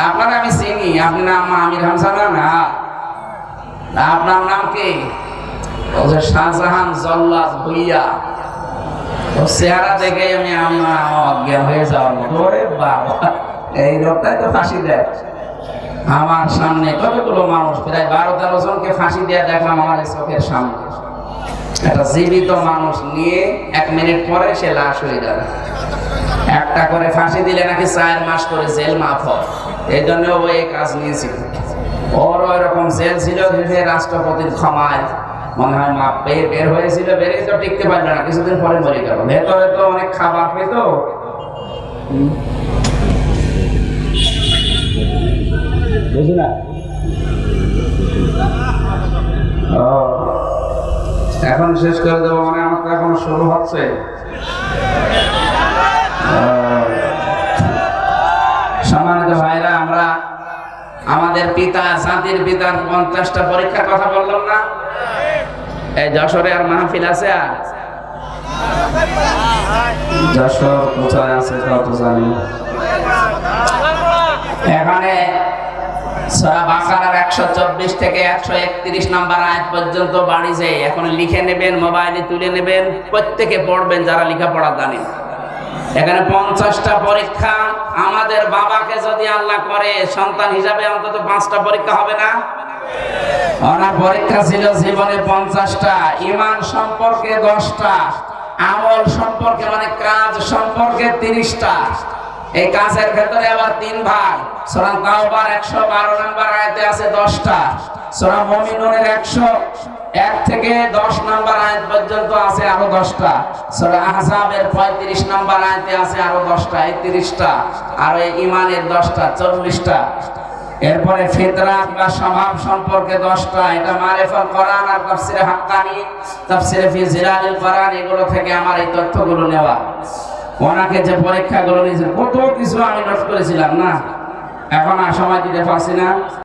আপনার আমি চিনি, আপনি নাম আমির হামজা না? আপনার নাম কি? শাহজাহান জল্লাদ ভুইয়া। চেহারা দেখে আমি অজ্ঞান হয়ে যাওয়ার মতো। ওরে বাবা, এই লোকটাই তো ফাঁসি দেয়। আমার সামনে কতগুলো মানুষ, প্রায় 12-13 জনকে ফাঁসি দিয়ে দেখলাম আমার চোখের সামনে। একটা জীবিত মানুষ নিয়ে 1 মিনিট পরে সে লাশ হয়ে যাবে। একটা করে ফাঁসি দিলে নাকি 4 মাস করে জেল মাফ হয়। এই জন্য ও এই কাজ নিয়েছিল। ওর ওই রকম জেল ছিল, রাষ্ট্রপতির ক্ষমায় মনে হয় মাপ পেয়ে বের হয়েছিল। বেরিয়ে তো টিকতে পারবে না, কিছুদিন পরে মরে গেল। ভেতরে তো অনেক খাবার পেত। বুঝলি না? এখন শেষ করে দেবো মানে আমার তো এখন শুরু হচ্ছে। সম্মানিত ভাইরা, আমরা আমাদের পিতা, জাতির পিতার 50টা পরীক্ষার কথা বললাম না? এই যশোরে আর মাহফিল আছে? আর যশোর কোথায় আছে কত জানি। এখানে সূরা বাকারার 124 থেকে 131 নম্বর আয়াত পর্যন্ত বাড়ি যায়। এখন লিখে নেবেন, মোবাইলে তুলে নেবেন, প্রত্যেকে পড়বেন যারা লেখাপড়া জানেন। এখানে 50টা পরীক্ষা। আমাদের বাবাকে যদি আল্লাহ করে সন্তান হিসাবে অন্তত 5টা পরীক্ষা হবে না? ওনার পরীক্ষা ছিল জীবনে 50টা। ঈমান সম্পর্কে 10টা, আমল সম্পর্কে মানে কাজ সম্পর্কে 30টা। এই কাজের ভেতরে আবার 3 ভাগ। সূরা তাওবার 112 নম্বর আয়াতে আছে 10টা। সূরা মুমিনুনের 101 থেকে 10 নম্বর আয়াত পর্যন্ত আছে আরো 10টা। সূরা আহজাবের 35 নম্বর আয়াতে আছে আরো 10টা, এই 30টা। আর এই ঈমানের 10টা, 40টা। এরপরে ফিতরাত বা স্বভাব সম্পর্কে 10টা। এটা মারিফাতুল কোরআন আর তাফসিরে হাক্কানি, তাফসিরে ফি জিলালিল কোরআন, এগুলো থেকে আমার এই তথ্যগুলো নেওয়া। ওনাকে যে পরীক্ষাগুলো নিয়েছে কত কিছু আমি নোট করেছিলাম না, এখন আর সময় দিতে পারছি না।